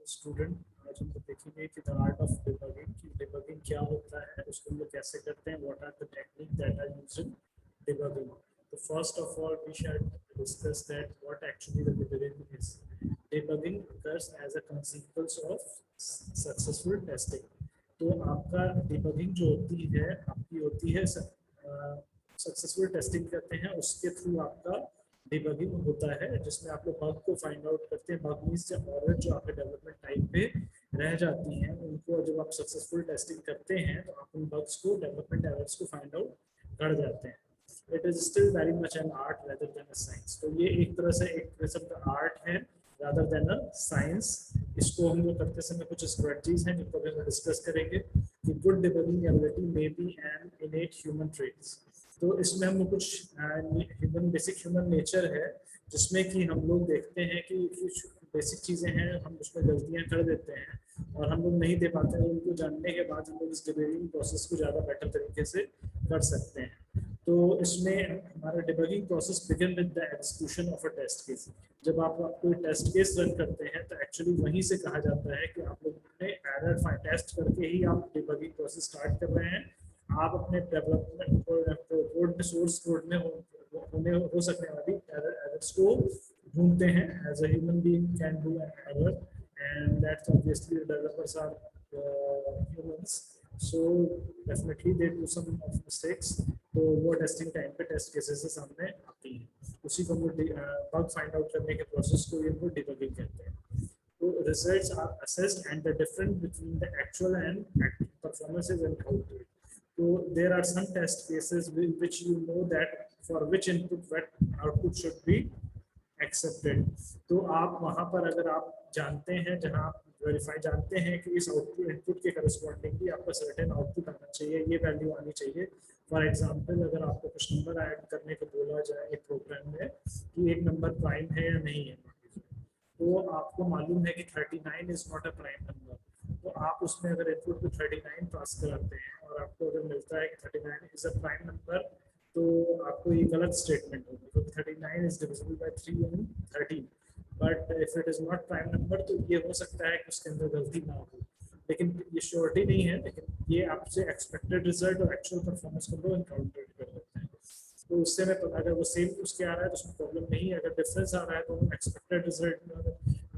Student, आज हम लोग देखेंगे कि द आर्ट ऑफ डिबगिंग, कि डिबगिंग क्या होता है, उसको हम लोग कैसे करते हैं, what are the technique that are used in debugging. तो first of all we should discuss that what actually the debugging is. Debugging occurs as a consequence of successful testing. तो आपका डिबगिंग जो होती है आपकी होती है सक्सेसफुल टेस्टिंग करते हैं, उसके थ्रू आपका डिबगिंग होता है, जिसमें आप लोग बग को फाइंड आउट करते हैं. बग मींस जब एरर जो आपके डेवलपमेंट टाइम पे रह जाती हैं उनको जब आप सक्सेसफुल टेस्टिंग करते हैं तो आप उन बग्स को, डेवलपमेंट एरर्स को फाइंड आउट कर जाते हैं. It is still very much an art rather than a science. तो ये एक तरह से एक किस्म का आर्ट है rather than a science. इसको हम लोग करते समय कुछ स्ट्रेटजीज हैं जिनको हम डिस्कस करेंगे कि good debugging ability may be N इनेट human traits. तो इसमें हम लोग कुछ ह्यूमन बेसिक ह्यूमन नेचर है जिसमें कि हम लोग देखते हैं कि कुछ बेसिक चीज़ें हैं हम उसमें गलतियां कर देते हैं और हम लोग नहीं दे पाते हैं. उनको जानने के बाद हम लोग इस डिबगिंग प्रोसेस को ज़्यादा बेटर तरीके से कर सकते हैं. तो इसमें हमारा debugging process begin with the execution of a test case. जब आप कोई टेस्ट केस रन करते हैं तो एक्चुअली वहीं से कहा जाता है कि आप लोगों ने एरर टेस्ट करके ही आप डिबगिंग प्रोसेस स्टार्ट कर रहे हैं. आप अपने डेवलपमेंट कोड में, सोर्स कोड में हो सकने वाली एरर्स को ढूंढते हैं. As a human being can do an error and that's obviously developers are humans, so definitely they do some mistakes. तो वो टेस्टिंग टाइम पे टेस्ट केसेस से सामने आती है. उसी को हम बग फाइंड आउट करने के प्रोसेस को ये डिबगिंग कहते हैं. तो results are assessed and the difference between the actual and performances encountered. So there are some test cases which you know that for which input what output should be accepted. तो आप वहाँ पर अगर आप जानते हैं, जहाँ आप वेरीफाई जानते हैं कि इस आउटपुट इनपुट के करस्पॉन्डिंगली आपका सर्टेन आउटपुट आना चाहिए, ये वैल्यू आनी चाहिए. फॉर एग्जांपल अगर आपको कुछ नंबर ऐड करने को बोला जाए एक प्रोग्राम में कि एक नंबर प्राइम है या नहीं है, तो आपको मालूम है कि 39 is not a prime number. तो आप उसमें अगर इनपुट में 39 पास कराते हैं और आपको अगर मिलता है कि 39 इज अ प्राइम नंबर, तो आपको ये गलत स्टेटमेंट होगी क्योंकि 39 is divisible by 3 and 13. But if it is not prime number तो ये हो सकता है कि उसके अंदर गलती ना हो, लेकिन ये श्योरिटी नहीं है. लेकिन ये आपसे एक्सपेक्टेड रिजल्ट और एक्चुअल परफॉर्मेंस को दो इनकाउंटर कर देते हैं. तो उससे में अगर वो सेम उसके आ रहा है तो उसमें प्रॉब्लम नहीं है. अगर डिफरेंस आ रहा है तो एक्सपेक्टेड रिजल्ट में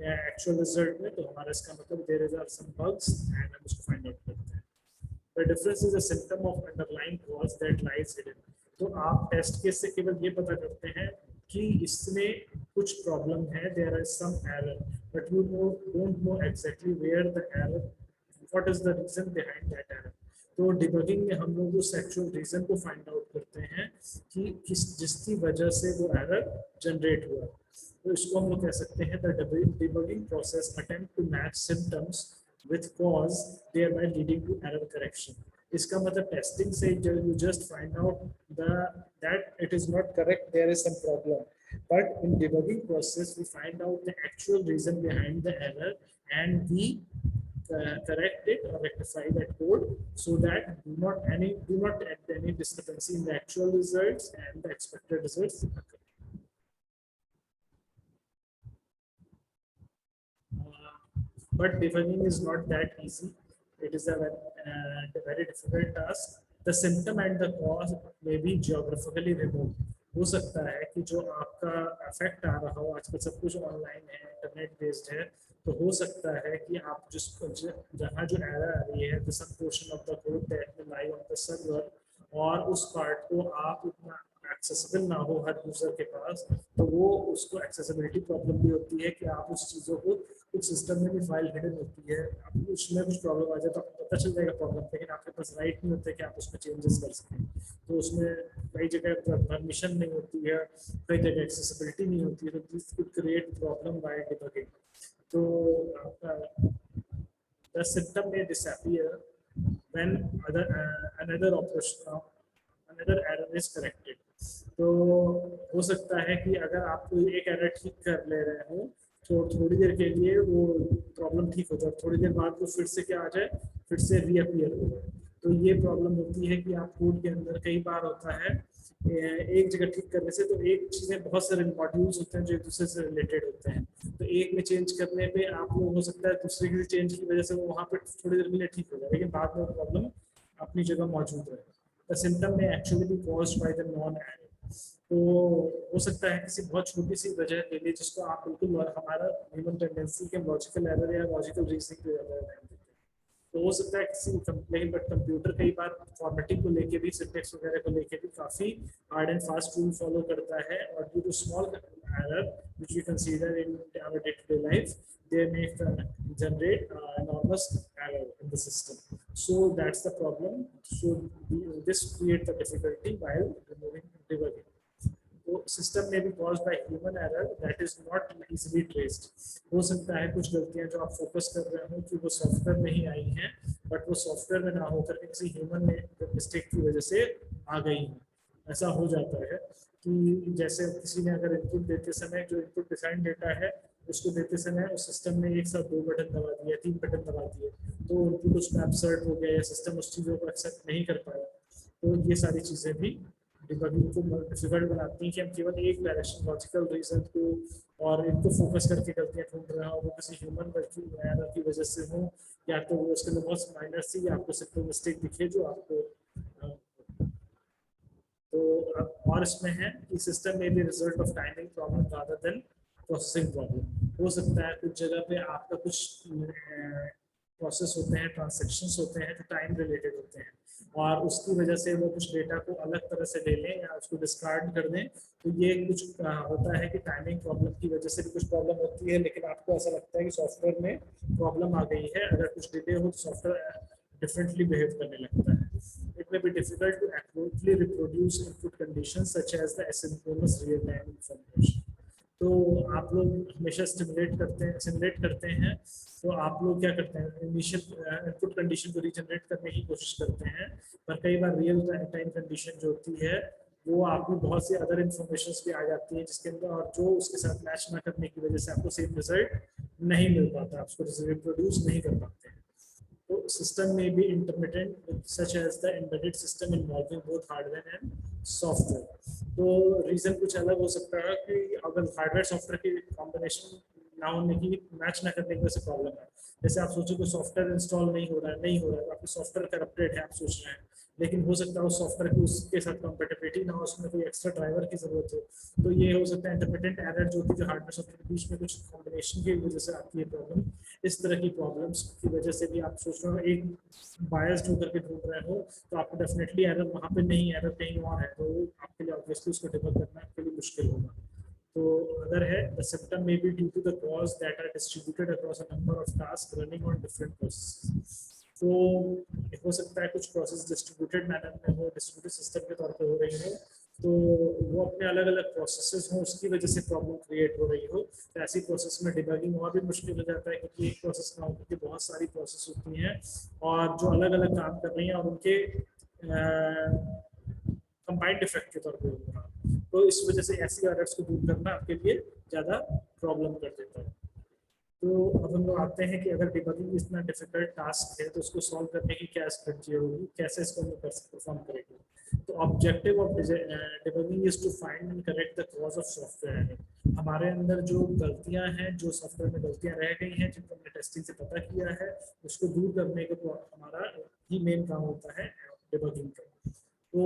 या एक्चुअल रिजल्ट में, तो हमारा इसका मतलब there is are some bugs and हम उसको फाइंड आउट करते हैं. The difference is a symptom of underlying cause that lies hidden. तो आप टेस्ट केस से केवल ये पता करते हैं कि इसमें कुछ प्रॉब्लम है, there is some error, but you don't know exactly where the error, what is the reason behind that error. तो डिबगिंग में हम लोग उस एक्चुअल रीजन को फाइंड आउट करते हैं कि जिसकी वजह से वो एरर जनरेट हुआ. तो इसको हम लोग कह सकते हैं the debugging process attempt to match symptoms with cause thereby leading to error correction. इसका मतलब टेस्टिंग से you just find out that it is not correct, there is some problem, but in debugging process we find out the actual reason behind the error and we correct it or rectify that code so that do not add any discrepancy in the actual results and the expected results. But debugging is not that easy. It is a very difficult task. The symptom and the cause may be geographically removed. हो सकता है कि जो आपका effect आ रहा हो, आजकल सब कुछ ऑनलाइन है, इंटरनेट बेस्ड है, तो हो सकता है कि आप जिसको जहाँ जो एरर आ रही है, the some portion of the code that will lie on the server, और उस पार्ट को आप उतना एक्सेसिबल ना हो हर यूजर के पास, तो वो उसको एक्सेसिबिलिटी प्रॉब्लम भी होती है कि आप उस चीज़ों को कुछ सिस्टम में भी फाइल हिडन होती है, आपको उसमें कुछ प्रॉब्लम आ जाए तो आपको पता चल जाएगा प्रॉब्लम, लेकिन आपके पास राइट नहीं होता कि आप उसमें चेंजेस कर सकें. तो उसमें कई जगह परमिशन नहीं होती है, कई जगह एक्सेसिबिलिटी नहीं होती है, तो this could create problem by debugging. तो the symptom may disappear when another error is corrected. तो हो सकता है कि अगर आप कोई एक एरर ठीक कर ले रहे हो तो थोड़ी देर के लिए वो प्रॉब्लम ठीक हो जाए, थोड़ी देर बाद वो फिर से क्या आ जाए, फिर से रीअपीयर हो जाए. तो ये प्रॉब्लम होती है कि आप कोड के अंदर कई बार होता है एक जगह ठीक करने से, तो एक चीजें बहुत सारे मॉड्यूल्स होते हैं जो एक दूसरे से रिलेटेड होते हैं, तो एक में चेंज करने पे आप लोग हो सकता है दूसरे की चेंज की वजह से वो वहाँ पे थोड़ी देर के लिए ठीक हो जाए, लेकिन बाद में प्रॉब्लम अपनी जगह मौजूद है। द सिम्टम में actually B caused by the non error. तो हो सकता है किसी बहुत छोटी सी वजह के लिए जिसको आप बिल्कुल हमारा ह्यूमन टेंडेंसी के लॉजिकल एरर या लॉजिकल रीजनिंग पे ज्यादा ध्यान देते हैं, तो हो सकता है किसी लेकिन बट कंप्यूटर कई बार फॉर्मेटिंग को लेके भी, सिंटेक्स वगैरह को लेके भी काफी hard and fast rule follow करता है, और due to small error which we consider in our day to day life, they may generate enormous error in the system. So that's the problem. So this creates the difficulty while removing debugging. तो system में भी cause by human error that is not easily traced. हो सकता है कुछ गलतियां जो आप फोकस कर रहे हो कि वो सॉफ्टवेयर में ही आई हैं, बट वो सॉफ्टवेयर में ना होकर के किसी ह्यूमन मिस्टेक की वजह से आ गई हैं। ऐसा हो जाता है कि जैसे किसी ने अगर इनपुट देते समय जो इनपुट डिफाइंड डेटा है उसको देते समय उस सिस्टम ने एक साथ 2 बटन दबा दिया, 3 बटन दबा दिए, तो इनपुट उसमें अपसर्ट हो गया या सिस्टम उस चीज़ों को एक्सेप्ट नहीं कर पाया। तो ये सारी चीज़ें भी डिबगिंग को डिफिकल्ट बनाती हैं कि हम केवल एक डायरेक्शन लॉजिकल रीजन को और इनको फोकस करके गलतियां ढूंढ रहे हो, वो किसी ह्यूमन एरर की वजह से हो, या तो वो उसके अंदर बहुत माइनर सी आपको सिंपल मिस्टेक दिखे जो आपको तो और इसमें है कि सिस्टम में भी result of timing problem rather than processing problem. हो सकता है कुछ जगह पे आपका कुछ प्रोसेस होते हैं, ट्रांजेक्शन्स होते हैं जो टाइम रिलेटेड होते हैं, और उसकी वजह से वो कुछ डेटा को अलग तरह से ले लें या उसको डिस्कार्ड कर दें, तो ये कुछ होता है कि टाइमिंग प्रॉब्लम की वजह से भी कुछ प्रॉब्लम होती है, लेकिन आपको ऐसा लगता है कि सॉफ्टवेयर में प्रॉब्लम आ गई है, अगर कुछ डिले हो तो सॉफ्टवेयर डिफरेंटली बिहेव करने लगता है। It may be difficult to accurately reproduce input conditions such as the asynchronous real-time information. तो आप लोग हमेशा सिमुलेट करते हैं, तो आप लोग क्या करते हैं, इनिशियल इनपुट कंडीशन को रीजनरेट करने की कोशिश करते हैं, पर कई बार रियल टाइम कंडीशन जो होती है वो आपको बहुत सी अदर इंफॉर्मेशन भी आ जाती है जिसके अंदर, और जो उसके साथ मैच ना करने की वजह से आपको सेम रिजल्ट नहीं मिल पाता, आप उसको रिप्रोड्यूस नहीं कर पाते हैं। तो सिस्टम में भी intermittent such as the embedded system involving both hardware and software. तो रीजन कुछ अलग हो सकता है कि अगर हार्डवेयर सॉफ्टवेयर की कॉम्बिनेशन ना होने की, मैच ना करने की वजह से प्रॉब्लम है। जैसे आप सोचो कि सॉफ्टवेयर इंस्टॉल नहीं हो रहा है, तो आपके सॉफ्टवेयर करप्टेड है, आप सोच रहे हैं, लेकिन हो सकता है उस सॉफ्टवेयर की उसके साथ कंपेटिबिलिटी ना हो, उसमें कोई एक्स्ट्रा ड्राइवर की जरूरत हो, तो ये हो सकता है इंटरमिटेंट एरर जो कि जो हार्डवेयर सॉफ्टवेयर के बीच में कुछ कॉम्बिनेशन की वजह से आती है प्रॉब्लम। इस तरह की प्रॉब्लम्स की वजह से भी आप सोच रहे हो एक बायस्ड होकर के ढूंढ रहे हो, तो आपको डेफिनेटली एरर वहाँ पे नहीं, एरर कहीं और है, तो आपके लिए ऑब्वियसली उसको डिबग करना आपके लिए मुश्किल होगा। तो अगर है the symptom may be due to the cause that are distributed across a number of task running on different processes. तो हो सकता है कुछ प्रोसेस डिस्ट्रीब्यूटेड मैनर में हो, डिस्ट्रीब्यूटेड सिस्टम के तौर पे हो रही हो, तो वो अपने अलग अलग प्रोसेसेस हो, उसकी वजह से प्रॉब्लम क्रिएट हो रही हो, तो ऐसी प्रोसेस में डिबगिंग और भी मुश्किल हो जाता है, क्योंकि एक प्रोसेस ना होकर के बहुत सारी प्रोसेस होती हैं और जो अलग अलग काम कर रही हैं और उनके कंबाइंड इफेक्ट के तौर पर हो रहा है, तो इस वजह से ऐसी एरर्स को दूर करना आपके लिए ज़्यादा प्रॉब्लम कर देता है। तो अब हम लोग आते हैं कि अगर डिबगिंग इतना डिफिकल्ट टास्क है तो उसको सॉल्व करने की क्या स्ट्रेटजी होगी, कैसे इसको हम लोग परफॉर्म करेंगे। तो objective of debugging is to find and correct the cause of software. हमारे अंदर जो गलतियां हैं, जो सॉफ्टवेयर में गलतियां रह गई हैं, जिनको हमने टेस्टिंग से पता किया है, उसको दूर करने का तो हमारा ही मेन काम होता है डिबगिंग का। तो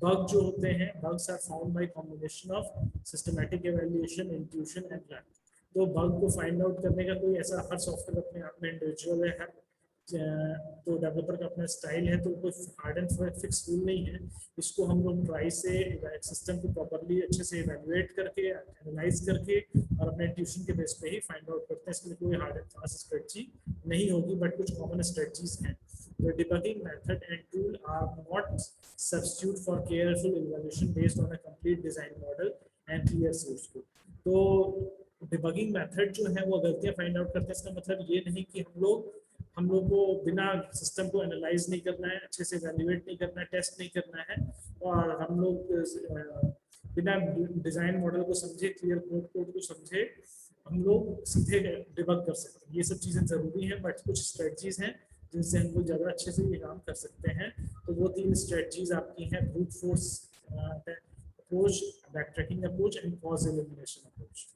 बग जो होते हैं, bugs are found by combination of systematic evaluation, intuition and learning. तो बग को फाइंड आउट करने का कोई ऐसा, हर सॉफ्टवेयर अपने आप में इंडिविजुअल है, तो डेवलपर का अपना स्टाइल है, तो कोई हार्ड एंड फिक्स रूल नहीं है। इसको हम लोग ट्राई से सिस्टम को प्रॉपर्ली अच्छे से इवैल्यूएट करके, एनालाइज करके और अपने ट्यूशन के बेस पे ही फाइंड आउट करते हैं। इसमें कोई हार्ड एंड फास्ट स्ट्रेटजी नहीं होगी, बट कुछ कॉमन स्ट्रेटजीज हैं। The debugging method and tool are not substitute for careful evaluation based on a complete design model and clear source code. तो डिबगिंग मेथड जो है वो गलतियां फाइंड आउट करते हैं, इसका मतलब ये नहीं कि हम लोग को बिना सिस्टम को एनालाइज नहीं करना है, अच्छे से एवेल्युएट नहीं करना है, टेस्ट नहीं करना है, और हम लोग बिना डिजाइन मॉडल को समझे, क्लियर कोड को समझे हम लोग सीधे डिबग कर सकते हैं। ये सब चीज़ें ज़रूरी हैं, बट कुछ स्ट्रेटजीज हैं जिनसे हम लोग ज़्यादा अच्छे से ये काम कर सकते हैं। तो वो 3 स्ट्रेटजीज आपकी हैं: brute force approach, back tracking approach and cause elimination approach.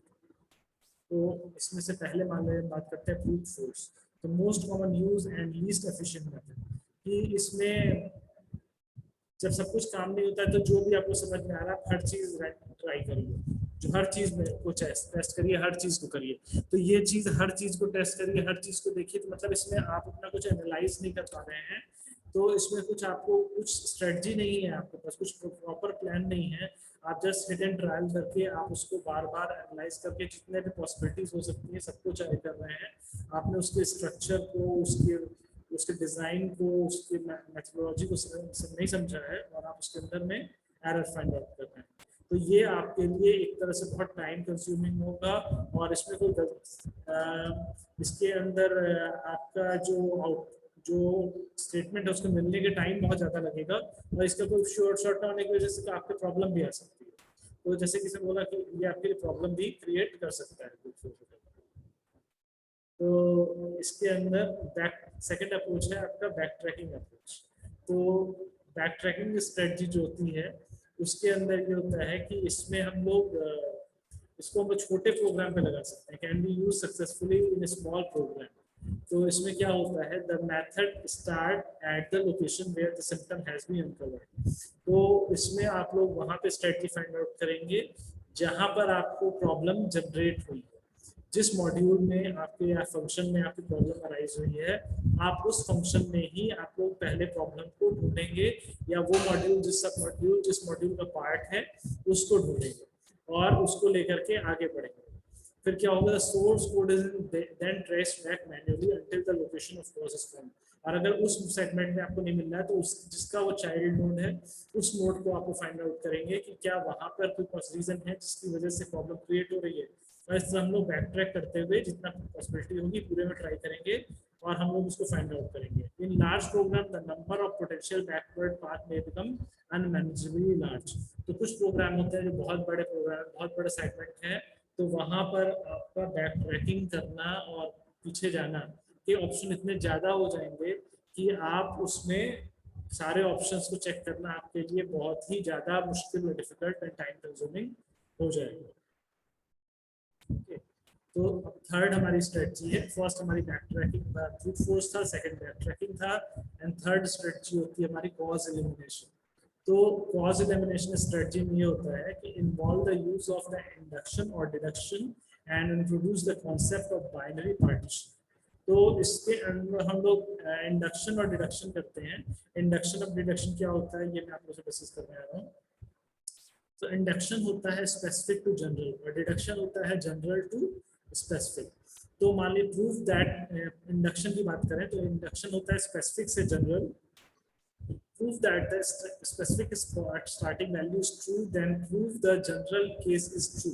तो इसमें से पहले मान लें बात करते हैं ब्रूट फोर्स, तो most common use and least efficient method. कि इसमें जब सब कुछ काम नहीं होता है तो जो भी आपको समझ में आ रहा है हर चीज ट्राई करिए, जो हर चीज में कुछ टेस्ट करिए, हर चीज को करिए। तो ये चीज हर चीज को टेस्ट करिए, हर चीज को देखिए, तो मतलब इसमें आप अपना कुछ एनालाइज नहीं कर पा रहे हैं, तो इसमें कुछ आपको कुछ स्ट्रेटजी नहीं है, आपके पास कुछ प्रॉपर प्लान नहीं है। आप जस्ट हिट एंड ट्रायल करके आप उसको बार बार एनालाइज करके जितने भी पॉसिबिलिटीज हो सकती है सबको ट्राई कर रहे हैं। आपने उसके स्ट्रक्चर को, उसके डिजाइन को, उसके मेथोडोलॉजी को नहीं समझा है और आप उसके अंदर में एरर फाइंड आउट कर रहे हैं, तो ये आपके लिए एक तरह से बहुत टाइम कंज्यूमिंग होगा। और इसमें कोई इसके अंदर आपका जो स्टेटमेंट है उसको मिलने के टाइम बहुत ज़्यादा लगेगा, और इसका कोई शॉर्ट ना होने की वजह से आपको प्रॉब्लम भी आ सकती है। तो जैसे किसी ने बोला कि ये आपके लिए प्रॉब्लम भी क्रिएट कर सकता है। तो इसके अंदर सेकंड अप्रोच है आपका बैक ट्रैकिंग अप्रोच। तो बैक ट्रैकिंग स्ट्रेटजी जो होती है उसके अंदर ये होता है कि इसमें हम लोग इसको हम छोटे प्रोग्राम पे लगा सकते हैं, can be use successfully in small program. तो इसमें क्या होता है, the method start at the location where the symptom has been uncovered. तो इसमें आप लोग वहां पे स्ट्रेटजी फाइंड आउट करेंगे जहां पर आपको प्रॉब्लम जनरेट हुई है, जिस मॉड्यूल में आपके या फंक्शन में आपकी प्रॉब्लम अराइज हुई है, आप उस फंक्शन में ही आप लोग पहले प्रॉब्लम को ढूंढेंगे, या वो मॉड्यूल जिस मॉड्यूल का पार्ट है उसको ढूंढेंगे और उसको लेकर के आगे बढ़ेंगे। फिर क्या होगा, source code is then trace back manually until the location of cause is found. और अगर उस सेगमेंट में आपको नहीं मिल रहा है तो उस जिसका वो चाइल्ड नोड है उस नोड को आपको फाइंड आउट करेंगे कि क्या वहां पर कोई रीजन है जिसकी वजह से प्रॉब्लम क्रिएट हो रही है। और इस तरह हम लोग बैक ट्रैक करते हुए जितना पॉसिबिलिटी होगी पूरे में ट्राई करेंगे और हम लोग उसको फाइंड आउट करेंगे। In large program the number of potential backward path may become unmanageably large. तो कुछ प्रोग्राम होते हैं जो बहुत बड़े प्रोग्राम, बहुत बड़े सेगमेंट है, तो वहां पर आपका बैक ट्रैकिंग करना और पीछे जाना के ऑप्शन इतने ज़्यादा हो जाएंगे कि आप उसमें सारे ऑप्शंस को चेक करना आपके लिए बहुत ही ज़्यादा मुश्किल, डिफिकल्ट एंड टाइम कंज्यूमिंग हो जाएगा। Okay. तो अब थर्ड हमारी स्ट्रेटजी है, फर्स्ट हमारी बैक ट्रैकिंग ब्रूट फोर्स था, सेकंड बैक ट्रैकिंग था, एंड थर्ड स्ट्रेटजी होती है हमारी कॉज एलिमिनेशन। तो कॉज एलिमिनेशन स्ट्रेटजी में ये होता है कि involve the use of the induction और deduction and introduce the concept of binary partition. तो इसके अंदर हम लोग इंडक्शन और डिडक्शन करते हैं। इंडक्शन और डिडक्शन क्या होता है ये मैं आप लोगों से डिस्कस करने आ रहा हूँ। तो इंडक्शन होता है स्पेसिफिक टू जनरल और डिडक्शन होता है जनरल टू स्पेसिफिक। तो मान लीजिए प्रूफ दैट इंडक्शन की बात करें तो इंडक्शन होता है स्पेसिफिक से general. Prove that the specific starting value is true, then prove the general case is true.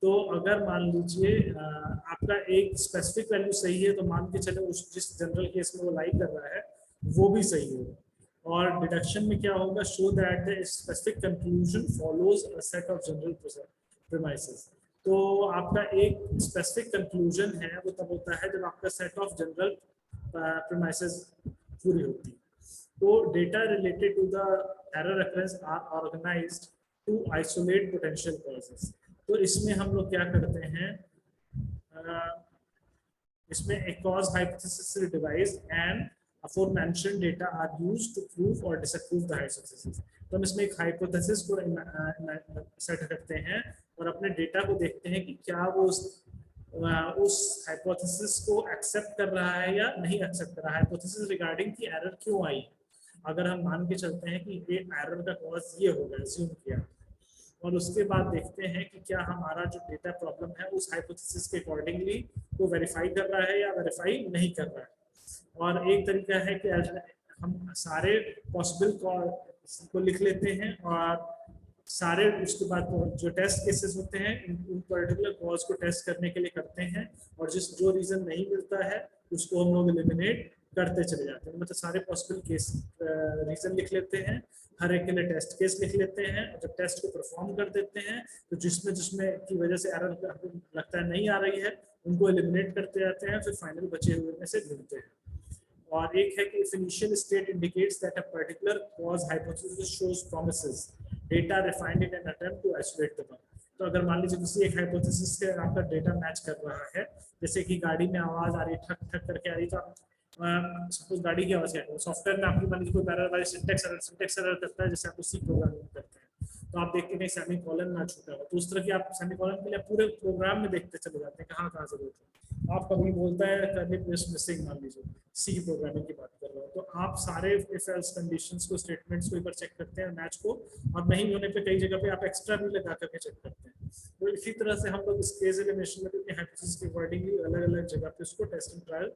तो अगर मान लीजिए आपका एक स्पेसिफिक वैल्यू सही है तो मान के चले उस जिस जनरल केस में वो लाई कर रहा है वो भी सही होगा। और डिडक्शन में क्या होगा, show that the specific conclusion follows a set of general premises. तो आपका एक स्पेसिफिक कंक्लूजन है वो तब होता है जब आपका सेट ऑफ जनरल प्रीमाइसेस पूरी होती है। तो data related to the error reference are organised to isolate potential causes. तो इसमें हम लोग क्या करते हैं, इसमें एक cause hypothesis devise and aforementioned data are used to prove or disprove the hypothesis। तो हम इसमें एक हाइपोथेसिस को सेट करते हैं और अपने डेटा को देखते हैं कि क्या वो उस हाइपोथेसिस को एक्सेप्ट कर रहा है या नहीं एक्सेप्ट कर रहा है, हाइपोथेसिस रिगार्डिंग की एरर क्यों आई। अगर हम मान के चलते हैं कि ये एरर का कॉज ये होगा, अज्यूम किया, और उसके बाद देखते हैं कि क्या हमारा जो डेटा प्रॉब्लम है उस हाइपोथेसिस के अकॉर्डिंगली वो वेरीफाई कर रहा है या वेरीफाई नहीं कर रहा है। और एक तरीका है कि हम सारे पॉसिबल को लिख लेते हैं और सारे उसके बाद जो टेस्ट केसेस होते हैं उन पर्टिकुलर कॉज को टेस्ट करने के लिए करते हैं, और जो रीजन नहीं मिलता है उसको हम लोग एलिमिनेट करते चले जाते हैं। मतलब सारे पॉसिबल केस रीजन लिख लेते हैं, हर एक के लिए टेस्ट केस लिख लेते हैं, जब टेस्ट को परफॉर्म कर देते हैं तो जिसमें की वजह से एरर लगता है नहीं आ रही है उनको एलिमिनेट करते जाते हैं, फिर फाइनल बचे हुए में से ढूंढते हैं। और एक है कि if initial state indicates that a particular cause hypothesis shows promises, data refined in an attempt to isolate the bug. तो अगर मान लीजिए किसी एक हाइपोथेसिस से आपका डेटा मैच कर रहा है, जैसे कि गाड़ी में आवाज आ रही है ठक ठक करके आ रही, तो आप सपोज गाड़ी की आवाज है, सॉफ्टवेयर में आपकी मान लीजिए कोई पैरल वाली सिंटेक्स एरर करता है, जैसे आप सी प्रोग्रामिंग करते हैं, तो आप देखते हैं सेमी कॉलन ना छूटा हो, तो उस तरह की आप सेमी कॉलन के लिए पूरे प्रोग्राम में देखते चले जाते हैं कहाँ जरूरत है। आप कभी बोलता है कर्ली मिसिंग, मान लीजिए सी प्रोग्रामिंग की बात कर रहे हो, तो आप सारे इफ एल्स कंडीशंस को, स्टेटमेंट्स को एक बार चेक करते हैं मैच को, और नहीं होने पे कई जगह पे आप एक्स्ट्रा भी लगा करके चेक करते हैं। तो इसी तरह से हम लोग इस केस एलिमिनेशन में अपने हाइपोथेसिस के अकॉर्डिंगली अलग अलग जगह पे उसको टेस्ट एंड ट्रायल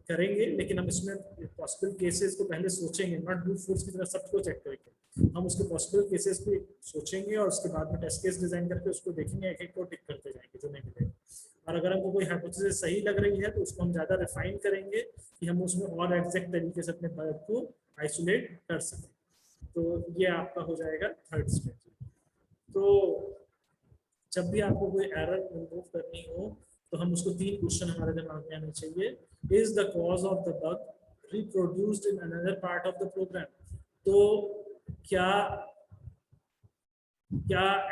करेंगे, लेकिन हम इसमें पॉसिबल केसेस को पहले सोचेंगे, नॉट ब्रूट फोर्स की तरह सबको चेक करेंगे। हम उसके पॉसिबल केसेस को सोचेंगे और उसके बाद में टेस्ट केस डिजाइन करके उसको देखेंगे, एक एक को टिक करते जाएंगे जो नहीं मिलेगा। और अगर हमको कोई हाइपोथेसिस सही लग रही है तो उसको हम ज़्यादा रिफाइन करेंगे कि हम उसमें और एग्जैक्ट तरीके से अपने बग को आइसोलेट कर सकें। तो ये आपका हो जाएगा थर्ड स्टेज। तो जब भी आपको कोई एरर रिमूव करनी हो तो हम उसको 3 क्वेश्चन हमारे दिमाग में आने चाहिए। Is the cause of the bug reproduced in another part of the program? तो क्या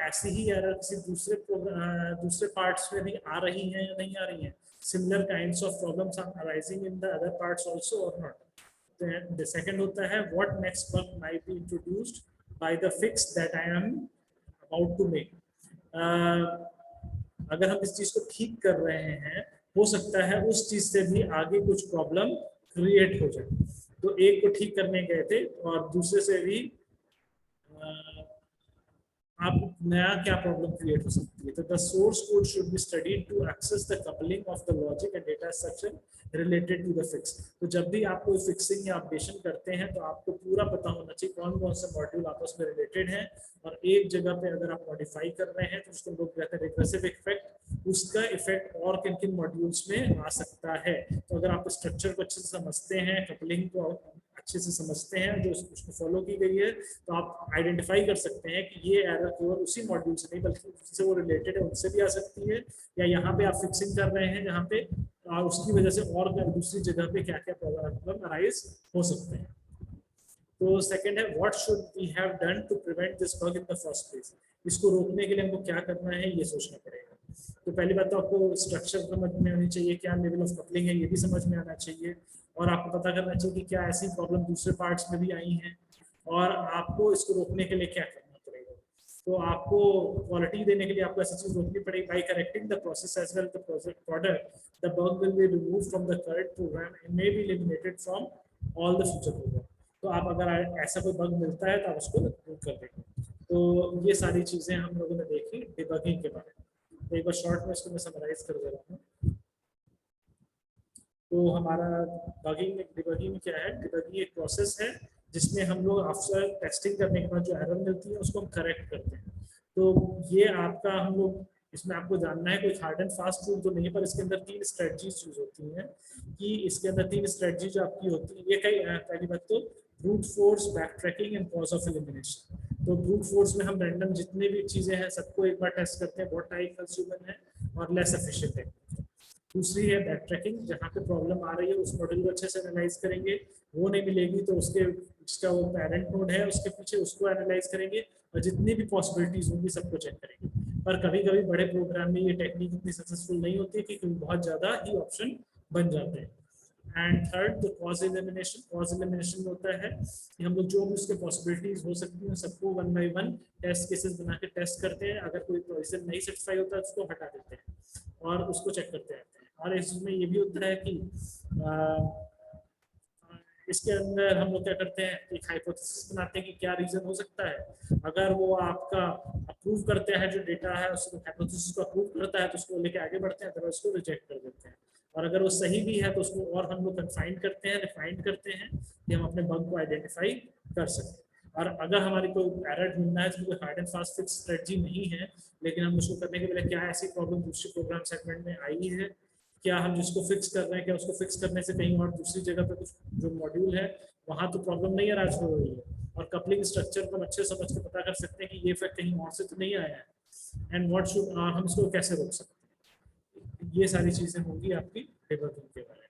ऐसी ही एरर किसी दूसरे पार्ट्स में भी आ रही हैं या नहीं आ रही हैं? Similar kinds of problems are arising in the other parts also और नॉट? द सेकंड होता है what next bug might be introduced by the fix that I am about to make. अगर हम इस चीज को ठीक कर रहे हैं, हो सकता है उस चीज से भी आगे कुछ प्रॉब्लम क्रिएट हो जाए। तो एक को ठीक करने गए थे और दूसरे से भी आप नया क्या प्रॉब्लम क्रिएट हो सकती है। तो the source code should be studied to access the coupling of the logic and data structure related to the fix. तो जब भी आप कोई फिक्सिंग या अपडेशन करते हैं तो आपको पूरा पता होना चाहिए कौन कौन से मॉड्यूल आपस में रिलेटेड हैं, और एक जगह पे अगर आप मॉडिफाई कर रहे हैं तो उसको लोग कहते हैं रिग्रेसिव इफेक्ट, उसका इफेक्ट और किन किन मॉड्यूल्स में आ सकता है। तो अगर आप स्ट्रक्चर को अच्छे से समझते हैं, कपलिंग को अच्छे से समझते हैं जो उसको फॉलो की गई है, तो आप आइडेंटिफाई कर सकते हैं कि ये एरर केवल उसी मॉड्यूल से नहीं बल्कि जिससे वो रिलेटेड है उनसे भी आ सकती है, या यहाँ पे आप फिक्सिंग कर रहे हैं जहाँ पे उसकी वजह से और दूसरी जगह पे क्या क्या प्रॉब्लम अराइज हो सकते हैं। तो सेकंड है what should we have done to prevent this bug in the first place. इसको रोकने के लिए हमको क्या करना है ये सोचना पड़ेगा। तो पहली बात तो आपको स्ट्रक्चर समझ में आनी चाहिए, क्या लेवल ऑफ कपलिंग है ये भी समझ में आना चाहिए, और आपको पता करना चाहिए कि क्या ऐसी प्रॉब्लम दूसरे पार्ट्स में भी आई हैं, और आपको इसको रोकने के लिए क्या करना पड़ेगा। तो आपको क्वालिटी देने के लिए आपको ऐसी चीज रोकनी पड़ेगी। By correcting the process as well the product the bug will be removed from the current program and may be eliminated from all the future program. तो आप अगर ऐसा कोई बग मिलता है तो आप उसको रिमूव कर देंगे। तो ये सारी चीजें हम लोगों ने देखी डिबगिंग के बारे में। तो एक बार शॉर्ट में इसको मैं समराइज कर दे रहा हूँ। तो हमारा डिबगिंग क्या है? डिबगिंग एक प्रोसेस है जिसमें हम लोग आफ्टर टेस्टिंग करने के बाद जो एरर मिलती है उसको हम करेक्ट करते हैं। तो ये आपका हम लोग इसमें आपको जानना है, कोई हार्ड एंड फास्ट रूल तो नहीं है, पर इसके अंदर 3 स्ट्रेटजीज यूज होती हैं। कि इसके अंदर 3 स्ट्रेटजी जो आपकी होती है, ये पहली बात तो brute force, back tracking and cause of elimination. तो ब्रूट फोर्स में हम रैंडम जितने भी चीजें हैं सबको एक बार टेस्ट करते हैं, बहुत टाइम कंज्यूमिंग है और लेस एफिशिएंट है। दूसरी है बैक ट्रैकिंग, जहाँ पे प्रॉब्लम आ रही है उस मॉडल को अच्छे से एनालाइज करेंगे, वो नहीं मिलेगी तो उसका वो पेरेंट नोड है उसके पीछे उसको एनालाइज करेंगे और जितनी भी पॉसिबिलिटीज होंगी सबको चेक करेंगे। पर कभी कभी बड़े प्रोग्राम में ये टेक्निक इतनी सक्सेसफुल नहीं होती क्योंकि बहुत ज्यादा ही ऑप्शन बन जाते हैं। And third the cause elimination. Cause elimination होता है कि हम लोग जो भी उसके पॉसिबिलिटीज हो सकती हैं सबको 1 बाय 1 टेस्ट केसेस बना के टेस्ट करते हैं। अगर कोई प्रोविजन नहीं सेटिस्फाई होता है उसको हटा देते हैं और उसको चेक करते रहते हैं। और इसमें ये भी होता है कि इसके अंदर हम लोग क्या करते हैं, एक हाइपोथेसिस बनाते हैं कि क्या रीजन हो सकता है। अगर वो आपका अप्रूव करते हैं जो डेटा है उसको, हाइपोथेसिस को अप्रूव करता है तो उसको लेके आगे बढ़ते हैं, अदरवाइज उसको रिजेक्ट कर देते हैं। और अगर वो सही भी है तो उसको और हम लोग कन्फाइन करते हैं, रिफाइंड करते हैं कि हम अपने बग को आइडेंटिफाई कर सकें। और अगर हमारी कोई एरर ढूंढना है तो कोई hard and fast fix strategy नहीं है, लेकिन हम उसको करने के पहले क्या ऐसी प्रॉब्लम दूसरे प्रोग्राम सेगमेंट में आई है, क्या हम जिसको फिक्स कर रहे हैं क्या उसको फिक्स करने से कहीं और दूसरी जगह पे कुछ जो मॉड्यूल है वहाँ तो प्रॉब्लम नहीं अराइज हो रही है, और कपलिंग स्ट्रक्चर को अच्छे समझ के पता कर सकते हैं कि ये इफेक्ट कहीं और से तो नहीं आया है, एंड व्हाट शुड हम इसको कैसे रोक सकते हैं। ये सारी चीजें होंगी आपकी डिबगिंग के बारे में।